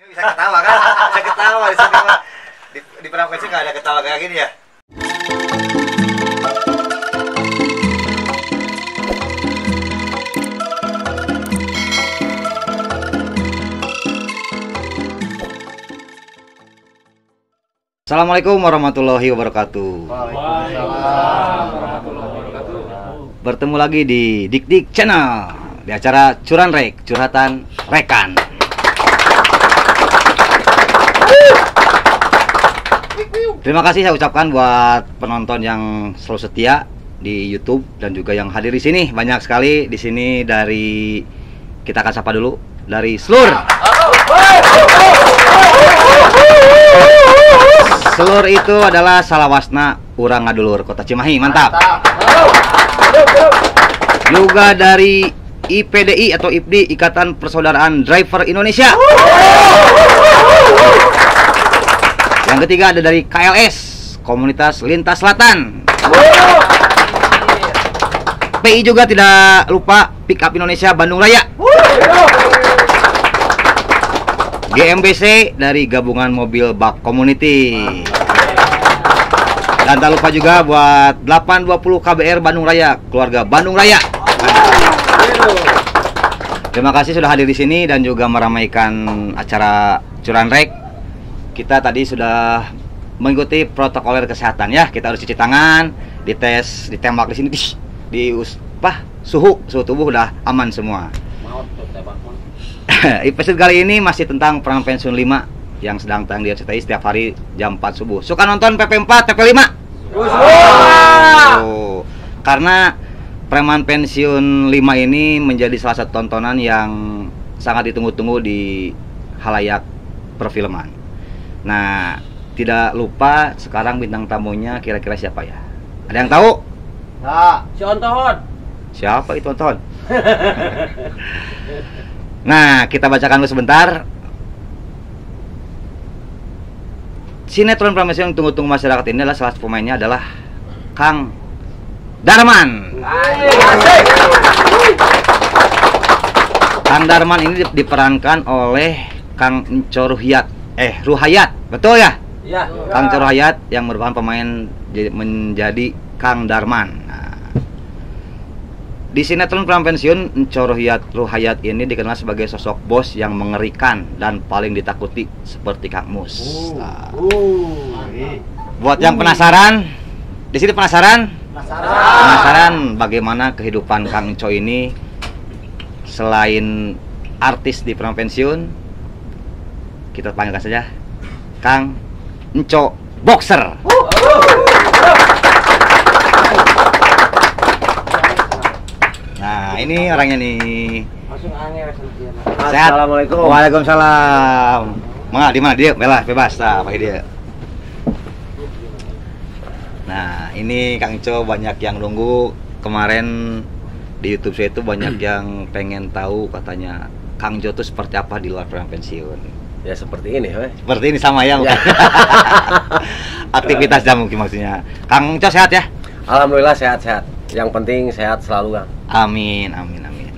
Bisa ketawa kan? Bisa ketawa di sini mah. Di perang pensi nggak ada ketawa kayak gini ya. Assalamualaikum warahmatullahi wabarakatuh. Waalaikumsalam warahmatullahi wabarakatuh. Bertemu lagi di Dik Dik Channel di acara Curan Rek, curhatan rekan. Terima kasih saya ucapkan buat penonton yang selalu setia di YouTube dan juga yang hadir di sini. Banyak sekali di sini dari, kita akan sapa dulu dari Slur. Slur itu adalah Salawasna Urang Ngadulur Kota Cimahi. Mantap. Juga dari IPDI atau IPDI, Ikatan Persaudaraan Driver Indonesia. Yang ketiga ada dari KLS, Komunitas Lintas Selatan. PI juga tidak lupa, Pick Up Indonesia Bandung Raya. GMBC dari Gabungan Mobil Bak Community. Dan tak lupa juga buat 820 KBR Bandung Raya, keluarga Bandung Raya. Terima kasih sudah hadir di sini dan juga meramaikan acara Curan Rek. Kita tadi sudah mengikuti protokol kesehatan ya. Kita harus cuci tangan, dites, ditembak di sini, suhu tubuh udah aman semua. Episode kali ini masih tentang Preman Pensiun 5 yang sedang tayang di RCTI setiap hari jam 4 subuh. Suka nonton PP4, PP5? Oh, karena Preman Pensiun 5 ini menjadi salah satu tontonan yang sangat ditunggu-tunggu di halayak perfilman. Nah, tidak lupa sekarang bintang tamunya kira-kira siapa ya? Ada yang tahu? Nah, si Ontohon. Siapa itu Ontohon? Nah, kita bacakan dulu sebentar. Sinetron Preman Pensiun yang tunggu-tunggu masyarakat ini adalah salah satu pemainnya adalah Kang Darman. Kang Darman ini diperankan oleh Kang Enco Ruhayat, betul ya? Iya. Kang Enco Ruhayat yang merupakan pemain menjadi Kang Darman. Nah, di sinetron Preman Pensiun, Enco Ruhayat ini dikenal sebagai sosok bos yang mengerikan dan paling ditakuti seperti Kang Mus. Nah, buat yang penasaran, di sini penasaran bagaimana kehidupan Kang Enco ini selain artis di Preman Pensiun. Kita panggilkan saja Kang Enco Boxer. Nah, ini orangnya nih. Sehat? Assalamualaikum. Waalaikumsalam. Di mana dia? Bebas. Nah, pakai dia. Nah, ini Kang Enco banyak yang nunggu. Kemarin di YouTube saya itu banyak yang pengen tahu, katanya Kang Enco itu seperti apa di luar Preman Pensiun. Ya seperti ini, Seperti ini sama ya, bukan? Aktivitasnya mungkin maksudnya. Kang Enco sehat ya? Alhamdulillah sehat-sehat. Yang penting sehat selalu, Kang. Amin.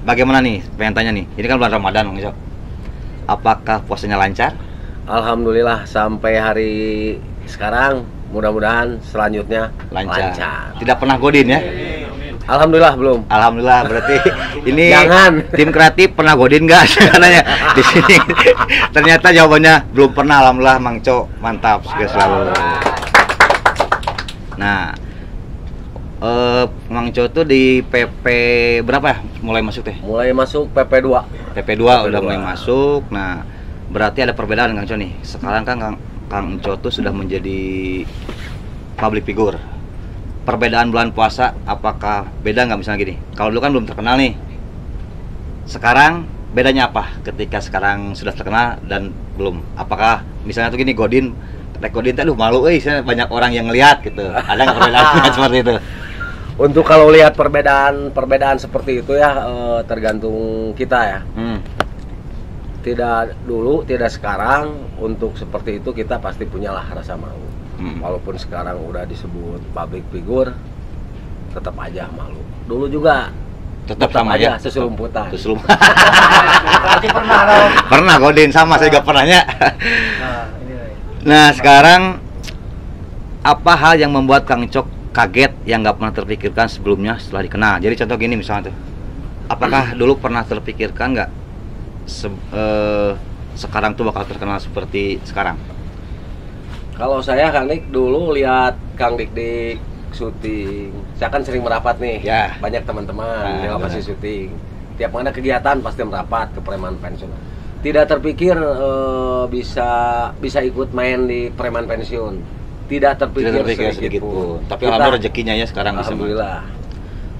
Bagaimana nih? Pengen tanya nih. Ini kan bulan Ramadan, Kang Enco. Apakah puasanya lancar? Alhamdulillah sampai hari sekarang, mudah-mudahan selanjutnya lancar. Tidak pernah godin ya? Alhamdulillah belum. Alhamdulillah, berarti ini Jangan. Tim kreatif pernah godin nggak? Katanya di sini. Ternyata jawabannya belum pernah. Alhamdulillah, Mang Enco mantap selalu. Nah, Mang Enco tuh di PP berapa ya? Mulai masuk teh? Mulai masuk PP2. PP2 udah mulai masuk. Nah, berarti ada perbedaan Kang Enco nih. Sekarang kan Kang Enco tuh sudah menjadi public figure. Perbedaan bulan puasa, apakah beda nggak misalnya gini? Kalau dulu kan belum terkenal nih. Sekarang bedanya apa ketika sekarang sudah terkenal dan belum? Apakah misalnya tuh gini, godin teh malu, banyak orang yang ngelihat gitu. Ada nggak perbedaan seperti itu? Untuk kalau lihat perbedaan seperti itu ya, tergantung kita ya. Tidak dulu, tidak sekarang. Untuk seperti itu kita pasti punyalah rasa malu. Walaupun sekarang udah disebut public figure, tetap aja malu. Dulu juga Tetap sama aja ya. seselumputan. Berarti pernah dong. Pernah Godin sama saya juga pernahnya. Nah, ini. Nah, sekarang apa hal yang membuat Kang Cok kaget yang nggak pernah terpikirkan sebelumnya setelah dikenal? Jadi contoh gini misalnya tuh, apakah dulu pernah terpikirkan nggak sekarang tuh bakal terkenal seperti sekarang? Kalau saya Kang Dik dulu lihat Kang Dik syuting, saya kan sering merapat nih, Ya. banyak teman-teman yang benar. pasti syuting. Tiap ada kegiatan pasti merapat ke preman pensiun. Tidak terpikir bisa ikut main di preman pensiun. Tidak terpikir, sedikit pun. Tapi Kita- alhamdulillah rezekinya ya sekarang bisa. Alhamdulillah.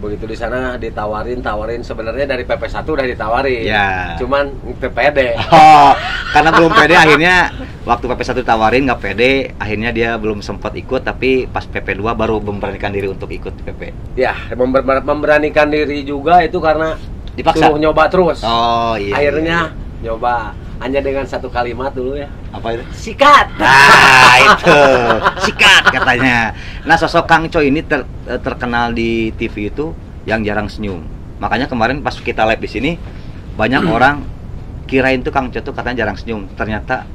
Begitu di sana tawarin sebenarnya dari PP1 udah ditawarin. Ya. Cuman itu pede. Oh, karena belum pede akhirnya waktu PP1 tawarin nggak pede, akhirnya dia belum sempat ikut, tapi pas PP2 baru memberanikan diri untuk ikut PP. Ya, memberanikan diri juga itu karena Dipaksa. suruh nyoba terus. Oh iya. Akhirnya nyoba hanya dengan satu kalimat dulu ya. Apa itu? Sikat. Nah itu sikat katanya. Nah sosok Kang Cho ini terkenal di TV itu yang jarang senyum. Makanya kemarin pas kita live di sini banyak orang kirain tuh Kang Cho tuh katanya jarang senyum. Ternyata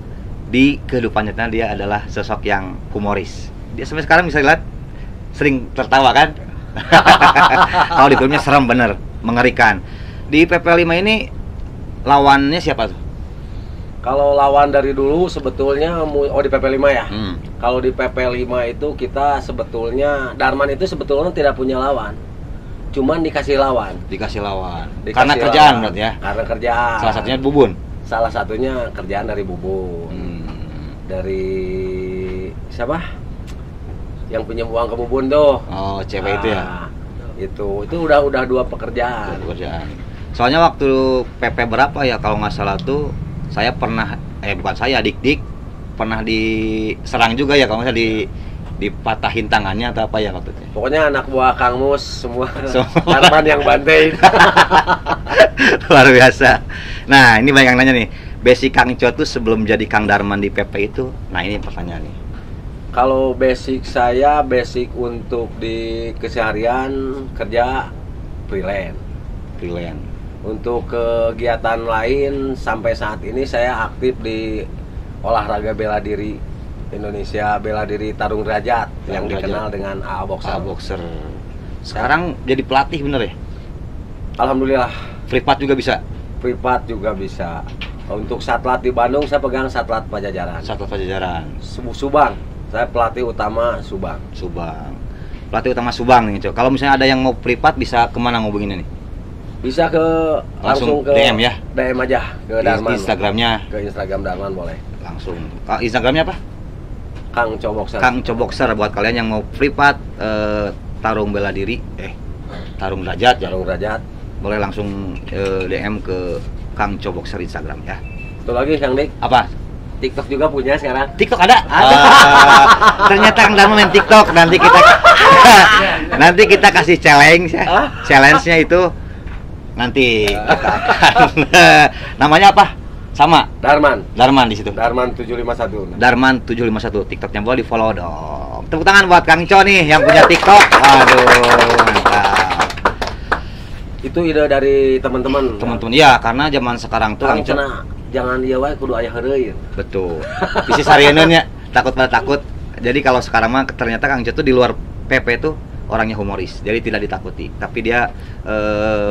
di kehidupan nyata dia adalah sosok yang humoris. Dia sampai sekarang bisa lihat sering tertawa kan? Kalau di filmnya serem bener, mengerikan. Di PP5 ini lawannya siapa tuh? Kalau lawan dari dulu sebetulnya di PP5 ya. Hmm. Kalau di PP5 itu kita sebetulnya Darman itu sebetulnya tidak punya lawan. Cuman dikasih lawan. Dikasih lawan. Dikasih Karena kerjaan lawan. berarti ya. Karena kerjaan. Salah satunya Bubun. Salah satunya kerjaan dari Bubun. Dari siapa? Yang pinjam uang ke Bubun tuh. Oh, cewek itu ya. Itu udah dua pekerjaan. Pekerjaan. Soalnya waktu PP berapa ya kalau nggak salah tuh saya pernah bukan saya Dik pernah diserang juga ya kalau nggak salah dipatahin tangannya atau apa ya waktu itu. Pokoknya anak buah Kang Mus semua Semua. Darman yang bantai. Luar biasa. Nah, ini banyak yang nanya nih. Basic Kang Cho tuh sebelum jadi Kang Darman di PP itu. Nah, ini pertanyaan nih. Kalau basic saya basic untuk di keseharian kerja freelance. Freelance. Untuk kegiatan lain sampai saat ini saya aktif di olahraga bela diri Indonesia bela diri Tarung Derajat yang Derajat. dikenal dengan AA Boxer. Boxer. Sekarang jadi pelatih bener ya? Alhamdulillah, Privat juga bisa. privat juga bisa. Untuk satlat di Bandung saya pegang satlat Pajajaran. Satu Pajajaran. Subang. Saya pelatih utama Subang. Subang. Pelatih utama Subang nih, Cok. Kalau misalnya ada yang mau privat bisa kemana ngubunginnya nih? Bisa langsung ke DM ya? DM aja ke Darman. Instagramnya Ke Instagram Darman boleh. langsung. Instagramnya apa? Kang Coboxer. Kang Coboxer buat kalian yang mau privat tarung bela diri, tarung derajat ya. Tarung Derajat. Boleh langsung DM ke Kang Coboxer Instagram ya. Satu lagi Kang Dik, Apa? TikTok juga punya sekarang. TikTok ada? Ada. Ternyata Kang Darman main TikTok. Nanti kita kasih challenge ya. Challenge-nya itu nanti kita akan namanya apa? Sama Darman di situ. Darman 751. Darman 751 TikToknya boleh di follow dong. Tepuk tangan buat Kang Co nih yang punya TikTok. Waduh, mantap. Itu ide dari teman-teman. Teman-teman, ya karena zaman sekarang tuh Kang Kang Co. jangan dia wae kudu aya heureuy. Betul. Bisi sarieun ya, takut pada takut. Jadi kalau sekarang mah ternyata Kang Co tuh di luar PP tuh orangnya humoris. Jadi tidak ditakuti. Tapi dia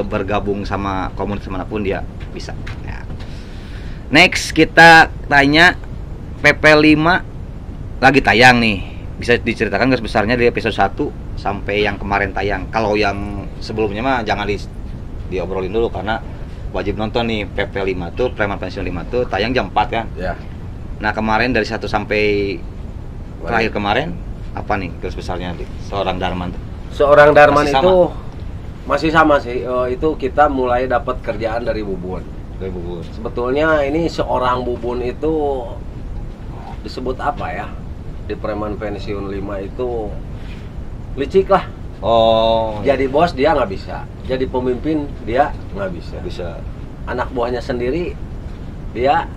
bergabung sama komunitas manapun dia bisa. Ya. Next kita tanya PP5 lagi tayang nih. Bisa diceritakan garis besarnya dari episode 1 sampai yang kemarin tayang. Kalau yang sebelumnya mah jangan diobrolin dulu karena wajib nonton nih. PP5 tuh Preman Pensiun 5 tuh tayang jam 4 kan. Ya. Nah, kemarin dari 1 sampai terakhir kemarin apa nih garis besarnya seorang Darman tuh? Seorang Darman Masih itu masih sama sih. Itu kita mulai dapat kerjaan dari Bubun. Dari Bubun. Sebetulnya ini seorang Bubun itu disebut apa ya? Di Preman Pensiun 5 itu licik lah. Oh, Jadi bos dia nggak bisa. Jadi pemimpin dia nggak bisa. bisa Anak buahnya sendiri dia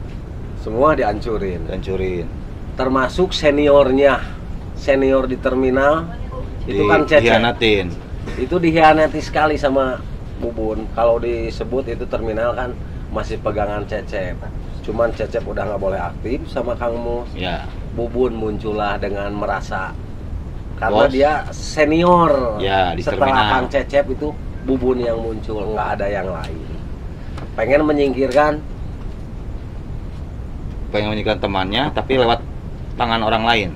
semua dihancurin. hancurin. Termasuk seniornya. Senior di terminal itu kan Cece. Dihianatin. Itu dihianati sekali sama Bubun. Kalau disebut itu terminal kan masih pegangan Cecep. Cuman Cecep udah nggak boleh aktif sama Kang Mus. Ya. Bubun muncullah dengan merasa karena Bos. dia senior. Ya, di Setelah terminal. Kang Cecep itu Bubun yang muncul, nggak ada yang lain. Pengen menyingkirkan temannya tapi lewat tangan orang lain,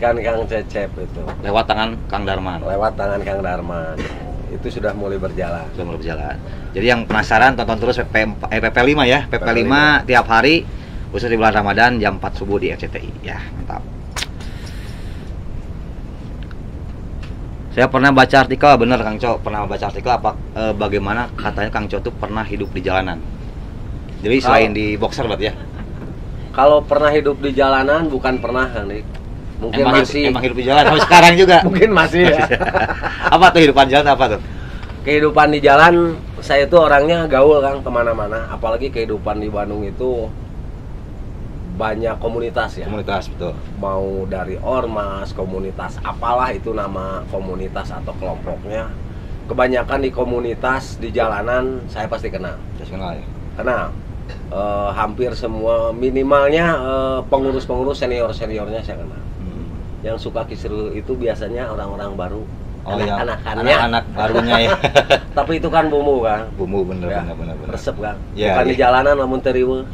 Kang Cecep itu lewat tangan Kang Darman. lewat tangan Kang Darman. Itu sudah mulai berjalan. Sudah mulai berjalan. Jadi yang penasaran tonton terus PP5 ya. PP5 tiap hari khusus di bulan Ramadan jam 4 subuh di RCTI. Ya, mantap. Saya pernah baca artikel, bener Kang Co, pernah baca artikel bagaimana katanya Kang Co tuh pernah hidup di jalanan. Jadi selain di boxer berarti ya. Kalau pernah hidup di jalanan bukan pernah, Kang Dik. Mungkin masih emang hidup di jalan sampai sekarang juga. mungkin masih ya. Apa tuh hidupan jalan apa tuh? Kehidupan di jalan, saya itu orangnya gaul Kang, kemana-mana. Apalagi kehidupan di Bandung itu banyak komunitas ya. Komunitas, betul. Mau dari ormas, komunitas apalah itu nama komunitas atau kelompoknya. Kebanyakan di komunitas di jalanan saya pasti kenal. Saya kenal ya. Kenal. Hampir semua, minimalnya pengurus-pengurus senior-seniornya saya kenal. Yang suka kisru itu biasanya orang-orang baru. Oh ya, Anak-anakannya. anak barunya ya. Tapi itu kan bumbu kan. Bumbu bener Ya, bener. resep kan. Ya, Bukan ya. di jalanan namun teriwe.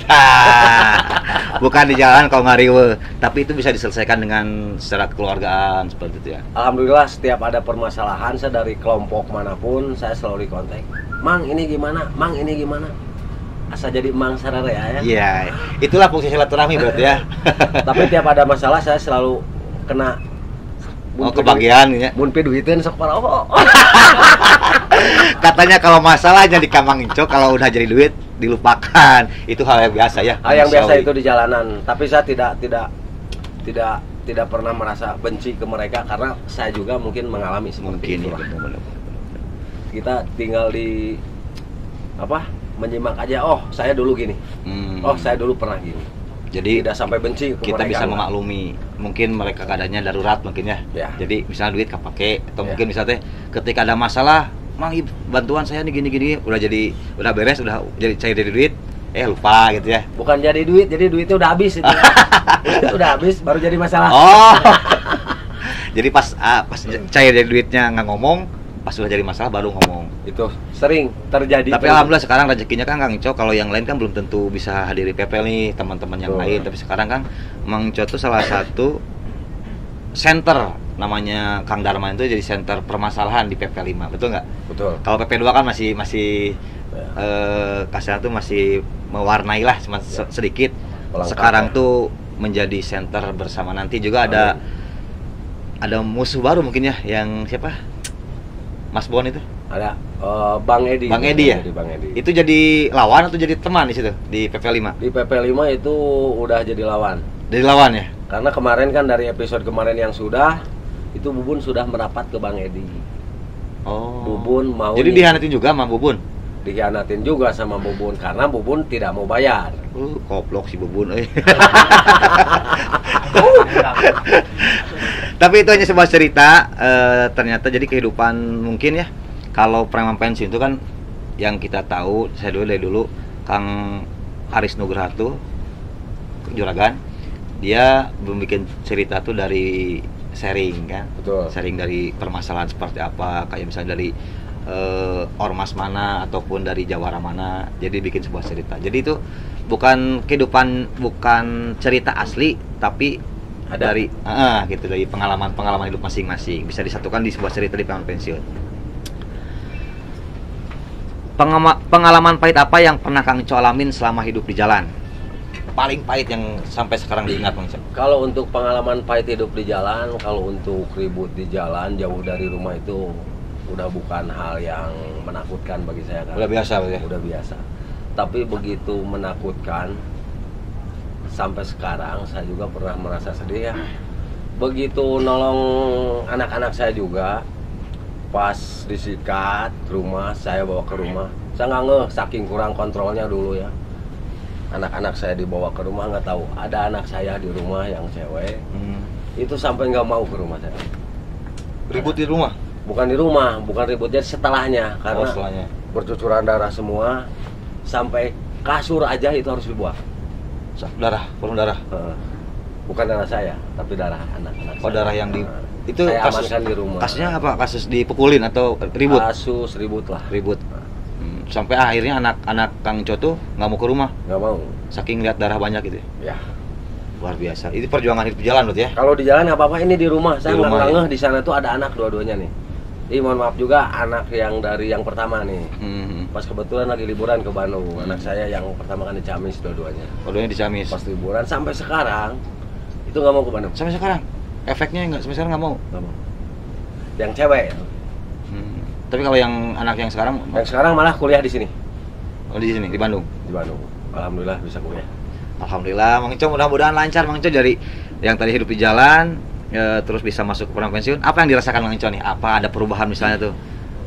Bukan di jalan kalau nggak riwe, tapi itu bisa diselesaikan dengan secara kekeluargaan seperti itu ya. Alhamdulillah setiap ada permasalahan saya dari kelompok manapun saya selalu dikontak. Mang ini gimana? Mang ini gimana? Asa jadi mang sararea ya. Iya, itulah fungsi silaturahmi berarti ya. Tapi tiap ada masalah saya selalu kena Kebagian ya. mun pi duiteun sok paroho. Katanya kalau masalahnya di Kamang Inco, kalau udah jadi duit dilupakan. Itu hal yang biasa ya. Hal yang biasa manusiawi. itu di jalanan. Tapi saya tidak pernah merasa benci ke mereka karena saya juga mungkin mengalami seperti Mungkin itu. ya, bener. Kita tinggal di menyimak aja. Oh, saya dulu gini. Oh, saya dulu pernah gini. Jadi Tidak sampai benci ke kita mereka. bisa memaklumi. Mungkin mereka keadaannya darurat mungkin ya. Ya. Jadi misalnya duit kepake atau Ya. mungkin misalnya ketika ada masalah, Mang bantuan saya nih gini udah beres, udah jadi cair dari duit, lupa gitu ya. Bukan jadi duit, jadi duitnya udah habis itu. Duitnya udah habis, baru jadi masalah. Oh. Jadi pas cair dari duitnya nggak ngomong, pas udah jadi masalah baru ngomong. Itu sering terjadi. Tapi alhamdulillah sekarang rezekinya kan Kang Ico, kalau yang lain kan belum tentu bisa hadiri PP nih, teman-teman yang Betul. lain. Tapi sekarang kan Mang Ico tuh salah satu center, namanya Kang Darman itu jadi center permasalahan di PP5, betul nggak? Betul. Kalau PP2 kan masih kasarnya tuh masih mewarnai lah, cuma sedikit. Pelengkap Sekarang ya. tuh menjadi center bersama, nanti juga ada musuh baru mungkin ya, yang siapa? Mas Bon itu. Ada Bang Edi. Bang Edi ya? Bang Edi. Itu jadi lawan atau jadi teman di situ di PP5? Di PP5 itu udah jadi lawan. Jadi lawan ya? Karena kemarin kan dari episode kemarin yang sudah itu Bubun sudah merapat ke Bang Edi. Oh. Bubun mau Jadi dihianatin juga sama Bubun. dikhianatin juga sama Bubun karena Bubun tidak mau bayar. Koplok si Bubun Tapi itu hanya sebuah cerita, ternyata jadi kehidupan mungkin ya. Kalau preman pensiun itu kan yang kita tahu, saya dari dulu Kang Aris Nugraha Juragan, dia bikin cerita tuh dari sharing kan. Betul. Sharing dari permasalahan seperti apa, kayak misalnya dari ormas mana ataupun dari jawara mana, jadi bikin sebuah cerita. Jadi itu bukan kehidupan, bukan cerita asli, tapi Ada. dari gitu, dari pengalaman hidup masing-masing bisa disatukan di sebuah cerita di preman pensiun. Pengalaman pahit apa yang pernah Kang Ico alamin selama hidup di jalan? Paling pahit yang sampai sekarang diingat Kang Ico. Kalau untuk pengalaman pahit hidup di jalan, kalau untuk ribut di jalan jauh dari rumah itu udah bukan hal yang menakutkan bagi saya kan. Udah biasa ya? Udah biasa. Tapi begitu menakutkan sampai sekarang saya juga pernah merasa sedih ya. Begitu nolong anak-anak saya juga, pas disikat rumah, saya bawa ke rumah. Saya nggak ngeh, saking kurang kontrolnya dulu ya. Anak-anak saya dibawa ke rumah, nggak tahu ada anak saya di rumah yang cewek. Itu sampai nggak mau ke rumah saya. Ribut di rumah? Bukan di rumah, bukan ributnya setelahnya. Karena Setelahnya. bercucuran darah semua, sampai kasur aja itu harus dibuang. Darah, volume darah. Bukan darah saya, tapi darah anak-anak. Oh, darah yang di itu saya kasus amankan di rumah. Kasusnya apa? Kasus dipukulin atau ribut? Kasus ribut lah. Ribut. Sampai akhirnya anak-anak Kang Enco tuh nggak mau ke rumah. Nggak mau. Saking lihat darah banyak gitu. Ya. Luar biasa. Itu perjuangan hidup jalan berarti ya? Kalau di jalan nggak apa-apa, ini di rumah. Saya nggak rumah, ngeh di sana tuh ada anak dua-duanya nih. Jadi mohon maaf juga anak yang dari yang pertama nih. Pas kebetulan lagi liburan ke Bandung. Anak saya yang pertama kan di Ciamis dua-duanya. Dua-duanya di Ciamis. Pas liburan sampai sekarang itu nggak mau ke Bandung. Sampai sekarang? Efeknya nggak sampai sekarang nggak mau? Nggak mau. Yang cewek. Tapi kalau yang anak yang sekarang? Yang sekarang malah kuliah di sini. Oh, di sini, di Bandung? Di Bandung. Alhamdulillah bisa kuliah. Alhamdulillah, Mang Enco mudah-mudahan lancar Mang Enco dari yang tadi hidup di jalan terus bisa masuk ke perang pensiun. Apa yang dirasakan Mang Enco nih? Apa ada perubahan misalnya tuh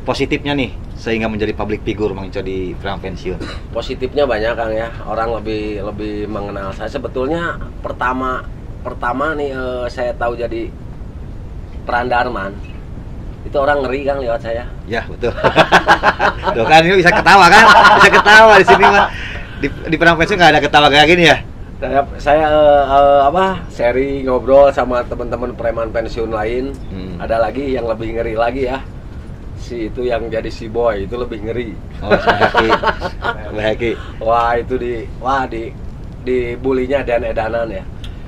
positifnya nih sehingga menjadi public figure Mang Enco di perang pensiun? Positifnya banyak Kang ya. Orang lebih mengenal saya. Sebetulnya pertama nih saya tahu jadi peran Darman. Itu orang ngeri Kang lewat saya. Ya, betul. Tuh kan ini bisa ketawa kan? Bisa ketawa di sini mah. Di perang pensiun nggak ada ketawa kayak gini ya? Saya seri ngobrol sama teman-teman preman pensiun lain. Ada lagi yang lebih ngeri lagi ya. Si itu yang jadi si boy itu lebih ngeri. Oh, si Haki. Wah, itu di bulinya dan edanan ya.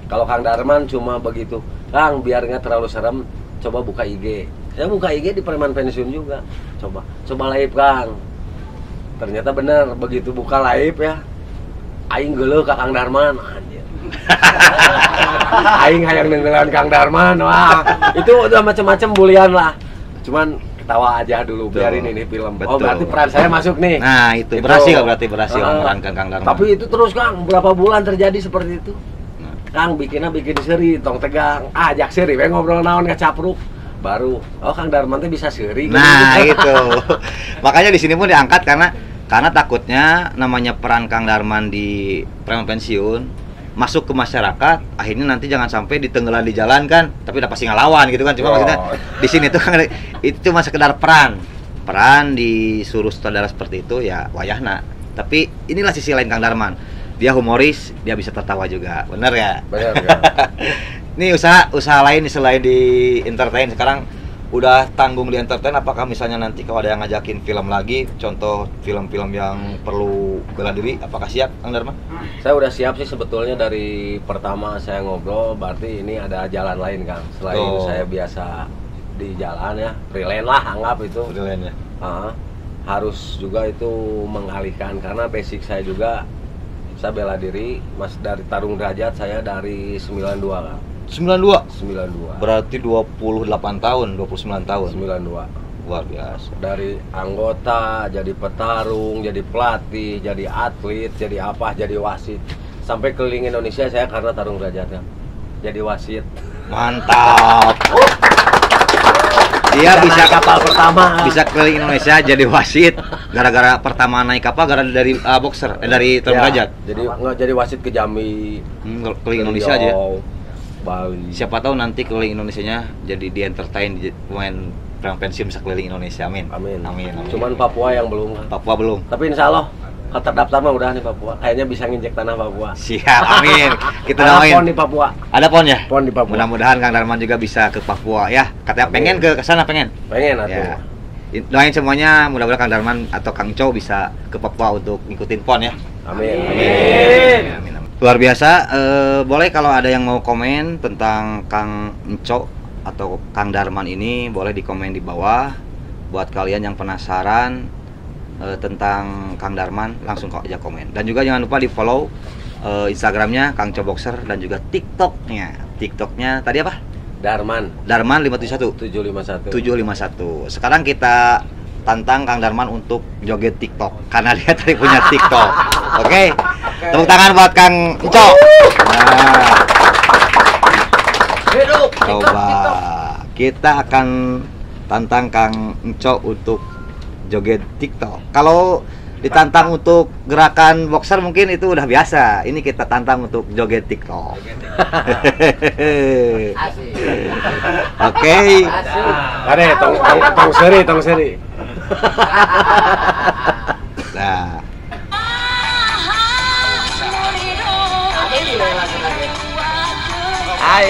Kalau Kang Darman cuma begitu. Kang, biar nggak terlalu serem, coba buka IG. Saya buka IG di preman pensiun juga. Coba live Kang. Ternyata benar, begitu buka live ya. Aing geuleuh ka Kang Darman, anjir. Aing hayang nenggelan Kang Darman, wah. Itu udah macam-macam bulian lah. Cuman ketawa aja dulu, biarin ini film. Betul. Oh, berarti peran saya masuk nih. Nah, itu berhasil memerankan Kang Darman. Tapi itu terus Kang, berapa bulan terjadi seperti itu. Kang bikin seri, tong tegang. Ajak seri, we ngobrol naon kacapruk. Baru, oh Kang Darman tuh bisa seri. Nah, itu. Makanya di sini pun diangkat karena takutnya namanya peran Kang Darman di preman pensiun masuk ke masyarakat, akhirnya nanti jangan sampai ditenggelam di jalan kan, tapi udah pasti ngelawan gitu kan. Cuma maksudnya di sini tuh kan itu cuma sekedar peran disuruh sutradara seperti itu ya wayahna. Tapi inilah sisi lain Kang Darman. Dia humoris, dia bisa tertawa juga. Bener ya? Bener ya. Ini usaha lain selain di entertain sekarang udah tanggung di entertain. Apakah misalnya nanti kalau ada yang ngajakin film lagi, contoh film-film yang perlu bela diri, apakah siap Kang Darman? Saya udah siap sih sebetulnya dari pertama saya ngobrol, berarti ini ada jalan lain Kang. Selain saya biasa di jalan ya, freelance lah anggap itu. Freelance ya. Harus juga itu mengalihkan karena basic saya juga saya bela diri, Mas, dari tarung derajat saya dari 92 Kang. 92. Berarti 28 tahun, 29 tahun. 92. Luar biasa. Dari anggota, jadi petarung, jadi pelatih, jadi atlet, jadi apa, jadi wasit. Sampai keliling Indonesia saya karena tarung derajat ya. Jadi wasit. Mantap. Dia bisa kapal pertama. Bisa keliling Indonesia jadi wasit gara-gara pertama naik kapal gara dari boxer dari tarung derajat. Jadi nggak jadi wasit ke Jambi. Keliling Indonesia aja. Bali. Siapa tahu nanti keliling Indonesianya jadi di entertain pemain perang pensiun bisa keliling Indonesia. Amin. Amin. Cuman Papua yang belum. Papua belum. Tapi insya Allah terdaftar mah udah nih Papua. Kayaknya bisa nginjek tanah Papua. Siap. Amin. Kita doain. Ada pon di Papua. Ada pon ya? Pon di Papua. Mudah-mudahan Kang Darman juga bisa ke Papua ya. Katanya pengen ke sana pengen. Pengen atuh. Ya. Doain semuanya mudah-mudahan Kang Darman atau Kang Enco bisa ke Papua untuk ngikutin pon ya. Amin. Amin. Luar biasa. Boleh kalau ada yang mau komen tentang Kang Enco atau Kang Darman ini boleh di komen di bawah. Buat kalian yang penasaran tentang Kang Darman langsung kok aja komen. Dan juga jangan lupa di follow Instagramnya Kang Enco Boxer dan juga TikToknya tadi apa? Darman 571 751. Sekarang kita tantang Kang Darman untuk joget TikTok karena dia tadi punya TikTok. Oke. Tepuk tangan buat Kang Enco. Nah. Coba kita akan tantang Kang Enco untuk joget TikTok. Kalau ditantang untuk gerakan boxer mungkin itu udah biasa. Ini kita tantang untuk joget TikTok. Oke. Ada tong seri. Nah, Hai.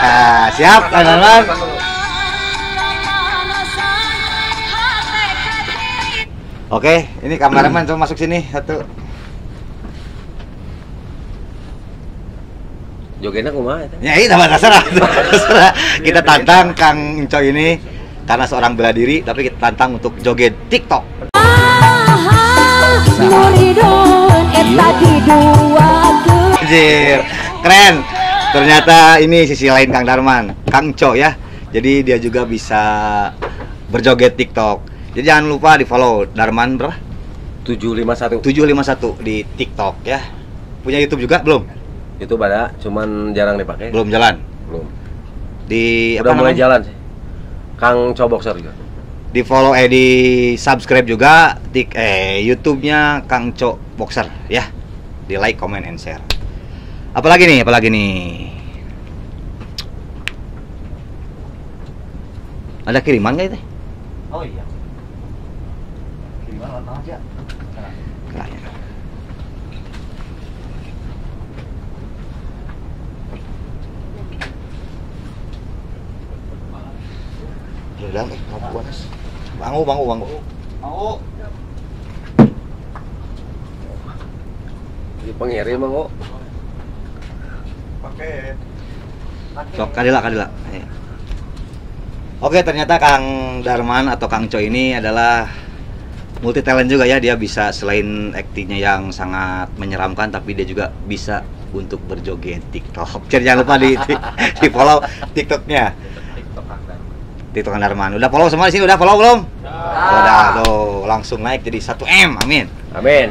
nah siap Kang Darman. Oke, ini kameramen coba masuk sini satu. Jogetnya kumaha eta? Ya ini terserah. Kita tantang Kang Inco ini karena seorang bela diri, tapi kita tantang untuk joget TikTok. Anjir, keren. Ternyata ini sisi lain Kang Darman, Kang Inco ya. Jadi dia juga bisa berjoget TikTok. Jadi jangan lupa di follow Darman berapa? 751. 751 di TikTok ya. Punya YouTube juga belum? Itu pada cuman jarang dipakai. Belum jalan. Belum. Di Udah mulai namanya? jalan sih. Kang Coboxer juga. Di follow di subscribe juga YouTube-nya Kang Co Boxer ya. Di like, comment, and share. Apalagi nih? Ada kiriman nggak itu? Oh iya. Gimana warna aja? Kayaknya. Udah, bangu. Mau. Di pengirim Mang. Pakai. Sok kadila. Ayo. Oke, ternyata Kang Darman atau Kang Co ini adalah multi talent juga ya. Dia bisa selain aktingnya yang sangat menyeramkan, tapi dia juga bisa untuk berjoget TikTok. Jadi jangan lupa di follow TikToknya. TikTok Kang Darman. Udah follow semua di sini? Udah follow belum? Udah tuh, langsung naik jadi 1M. Amin. Amin.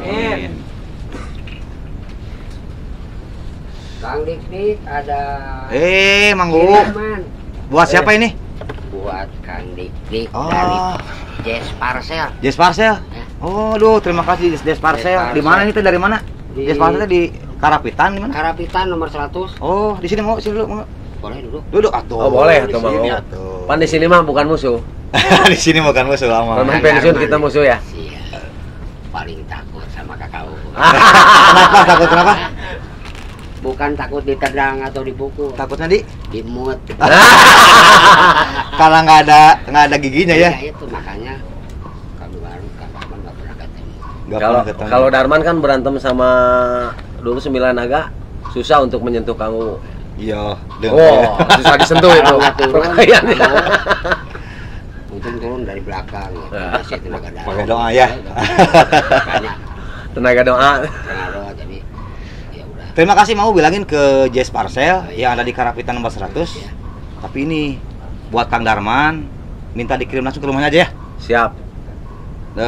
Kang Dik ada Manggu. kiriman Buat siapa ini? buat Kang Dik Oh. dari Jazz Parcel. Jazz Parcel. Oh, aduh, terima kasih Jazz Parcel. Jazz Di mana Parcel. itu, dari mana? Di- Jazz Parcel di Karapitan di mana? Karapitan nomor 100. Oh, di sini mau, sini dulu, mau. Boleh duduk. Duduk atuh. Oh, boleh di atuh, sini Mang. atuh. Pan di sini mah bukan musuh. Di sini bukan musuh lama. Memang Kang pensiun Darman. kita musuh ya. Iya. Paling takut sama kakak. Kenapa? Takut kenapa? Bukan takut ditendang atau dipukul, Takutnya di dimut. karena nggak ada giginya ya. Iya, itu makanya kami baru Kang Darman nggak pernah ketemu. Nggak Kalau pernah ketemu. kalau Darman kan berantem sama dulu 9 naga, susah untuk menyentuh kamu. iya, Oh, susah disentuh itu. Kalau nggak turun, Perkayaan ya. untung turun dari belakang. Gitu. Nah. Saya tenaga dalam. Pakai doa ya. Makanya Tenaga doa. tenaga doa jadi ya udah. Terima kasih mau bilangin ke Jazz Parcel Oh, iya. yang ada di Karapitan nomor 100. Iya. Tapi ini buat Kang Darman, minta dikirim langsung ke rumahnya aja ya. Siap.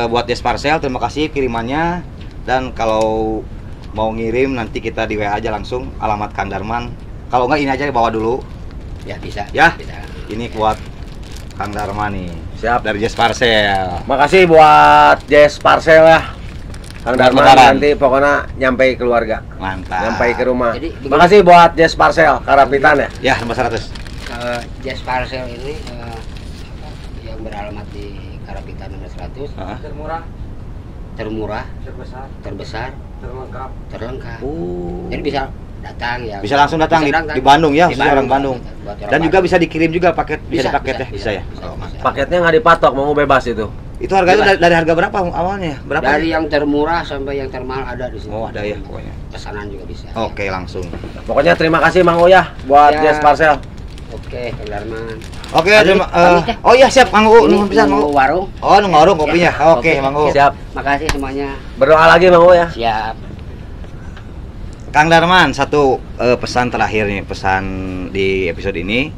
Buat Jazz Parcel, terima kasih kirimannya. Dan kalau mau ngirim nanti kita di WA aja langsung alamat Kang Darman. Kalau enggak ini aja bawa dulu. Ya bisa. Ya. Bisa. Ini buat Kang Darman nih. Siap. Dari Jazz Parcel. Makasih buat Jazz Parcel ya. Kang Buat Darman lebaran. nanti pokoknya nyampe keluarga, Mantap. nyampe ke rumah. Jadi, begini. Makasih buat Jazz Parcel Karapitan ya. Ya, nomor 100. Jazz Parcel ini yang beralamat di Karapitan nomor 100, Heeh. termurah, Terbesar, terbesar, terlengkap. terlengkap. Oh. Jadi bisa datang ya. Bisa langsung datang di Bandung ya, khusus orang Bandung. Buat orang Dan juga Bandung. bisa dikirim juga paket, bisa dipaket ya, bisa ya. bisa, Oh, bisa. Paketnya nggak dipatok, mau bebas itu. Itu harganya dari harga berapa awalnya? Berapa? Dari yang termurah sampai yang termahal ada di sini. Oh, ada ya pokoknya. Pesanan juga bisa. Oke, langsung. Pokoknya terima kasih Mang Oya buat Ya. Jazz Parcel. Oke, Kang Darman. Oke, Pamit, terima pamit ya. oh iya siap, Mang U, Ini nuhun pisan Mang U. warung. Oh, nu ngorong kopinya. Oke, Mang U. Siap. Makasih semuanya. Berdoa lagi Mang Oya. Siap. Kang Darman, satu pesan terakhir nih, pesan di episode ini,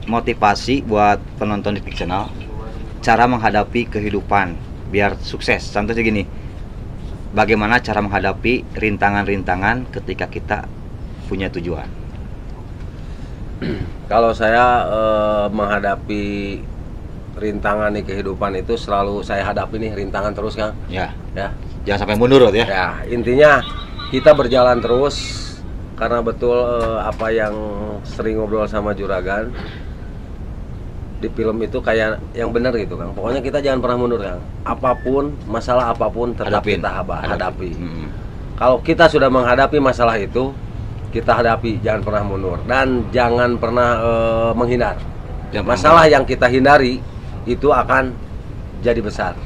motivasi buat penonton di Fictional, cara menghadapi kehidupan biar sukses. Contohnya gini, bagaimana cara menghadapi rintangan-rintangan ketika kita punya tujuan. Kalau saya menghadapi rintangan di kehidupan itu selalu saya hadapi nih rintangan terus Kang. Ya, Ya. jangan sampai mundur ya. Ya, intinya kita berjalan terus karena betul apa yang sering ngobrol sama Juragan. di film itu kayak yang benar gitu Kang. Pokoknya kita jangan pernah mundur Kang. Apapun, masalah apapun tetap Hadapin. kita hadapi. Hmm. Kalau kita sudah menghadapi masalah itu, kita hadapi, jangan pernah mundur dan jangan pernah menghindar. Masalah yang kita hindari itu akan jadi besar.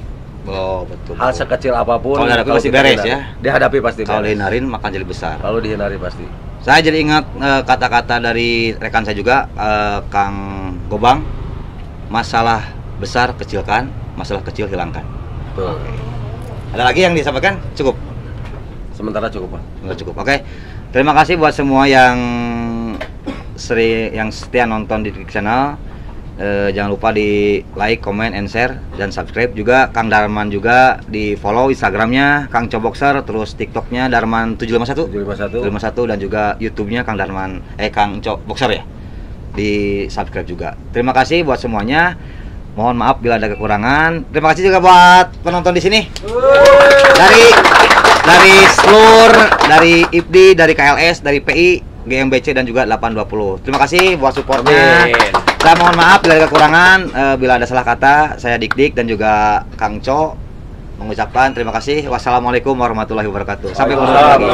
Oh, betul. Hal sekecil apapun Kalau dihadapi pasti kita beres hindari, ya. Dihadapi pasti Kalau beres. dihindarin maka jadi besar. Kalau dihindari pasti. Saya jadi ingat kata-kata dari rekan saya juga, Kang Gobang. Masalah besar kecilkan, masalah kecil hilangkan. Betul. Ada lagi yang disampaikan? Cukup. Sementara cukup Pak. Nggak cukup. Oke. Terima kasih buat semua yang setia nonton di Dik Channel. Jangan lupa di like, comment, and share dan subscribe juga. Kang Darman juga di follow Instagramnya Kang Coboxer, terus TikToknya Darman 751 dan juga YouTube-nya Kang Darman Kang Coboxer ya. Di subscribe juga. Terima kasih buat semuanya. Mohon maaf bila ada kekurangan. Terima kasih juga buat penonton di sini. Dari SLUR, dari IPDI, dari KLS, dari PI, GMBC dan juga 820. Terima kasih buat supportnya. Saya mohon maaf bila ada kekurangan, bila ada salah kata. Saya Dik dan juga Kang Co mengucapkan terima kasih. Wassalamualaikum warahmatullahi wabarakatuh. Sampai bertemu lagi.